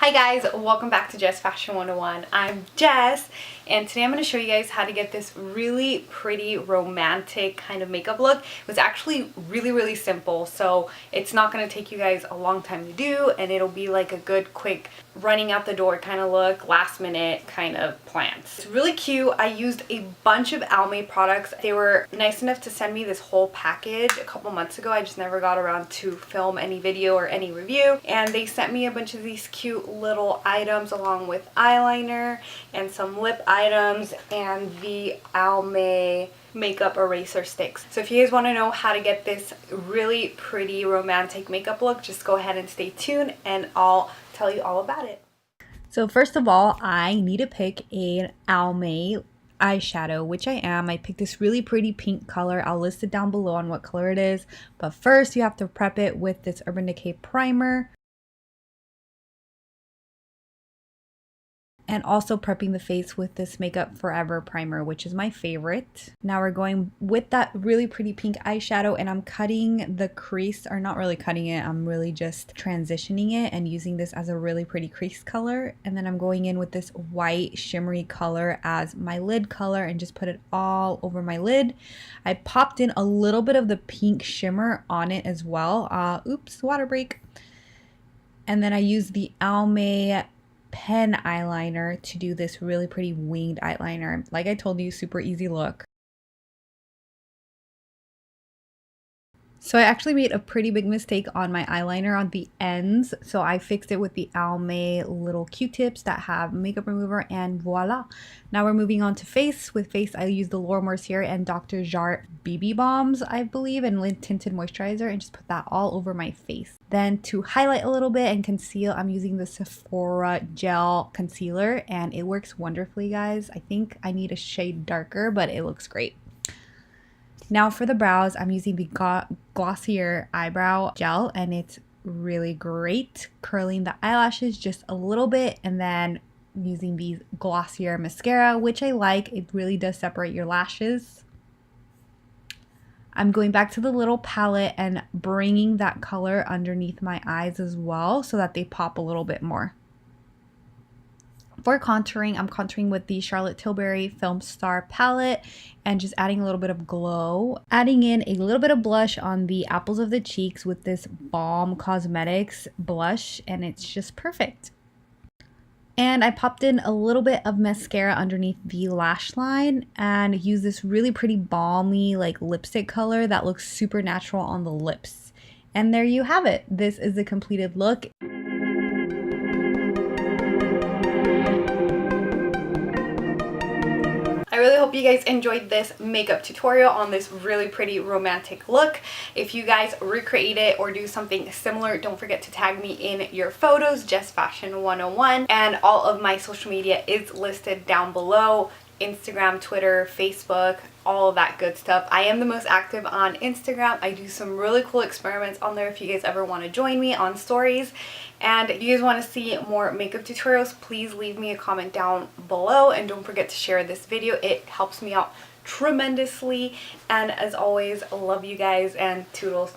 Hi guys, welcome back to Jess Fashion 101. I'm Jess, and today I'm going to show you guys how to get this really pretty romantic kind of makeup look. It was actually really simple, so it's not going to take you guys a long time to do, and it'll be like a good quick running out the door kind of look, last minute kind of plans. It's really cute. I used a bunch of Almay products. They were nice enough to send me this whole package a couple months ago. I just never got around to film any video or any review, and they sent me a bunch of these cute little items along with eyeliner and some lip items and the Almay makeup eraser sticks. So if you guys want to know how to get this really pretty romantic makeup look, just go ahead and stay tuned and I'll tell you all about it. So first of all, I need to pick an Almay eyeshadow, which I am. I picked this really pretty pink color. I'll list it down below on what color it is, but first you have to prep it with this Urban Decay primer. And also prepping the face with this Makeup Forever primer, which is my favorite. Now we're going with that really pretty pink eyeshadow, and I'm cutting the crease, or not really cutting it, I'm really just transitioning it and using this as a really pretty crease color. And then I'm going in with this white shimmery color as my lid color and just put it all over my lid. I popped in a little bit of the pink shimmer on it as well. Oops, water break. And then I used the Almay pen eyeliner to do this really pretty winged eyeliner. Like I told you, super easy look. So I actually made a pretty big mistake on my eyeliner on the ends, so I fixed it with the Almay little Q-tips that have makeup remover, and voila. Now we're moving on to face. With face, I used the Mercier and Dr. Jart BB bombs, I believe, and tinted moisturizer, and just put that all over my face. Then to highlight a little bit and conceal, I'm using the Sephora gel concealer, and it works wonderfully, guys. I think I need a shade darker, but it looks great. Now for the brows, I'm using the Glossier eyebrow gel, and it's really great. Curling the eyelashes just a little bit, and then using the Glossier Mascara, which I like. It really does separate your lashes. I'm going back to the little palette and bringing that color underneath my eyes as well so that they pop a little bit more. For contouring, I'm contouring with the Tilbury Filmstar palette and just adding a little bit of glow. Adding in a little bit of blush on the apples of the cheeks with this TheBalm Cosmetics blush, and it's just perfect. And I popped in a little bit of mascara underneath the lash line and used this really pretty balmy like lipstick color that looks super natural on the lips. And there you have it. This is the completed look. I really hope you guys enjoyed this makeup tutorial on this really pretty romantic look. If you guys recreate it or do something similar, don't forget to tag me in your photos, Jess Fashion 101, and all of my social media is listed down below. Instagram, Twitter, Facebook, all of that good stuff. I am the most active on Instagram. I do some really cool experiments on there if you guys ever want to join me on stories. And if you guys want to see more makeup tutorials, please leave me a comment down below, and don't forget to share this video. It helps me out tremendously. And as always, love you guys, and toodles.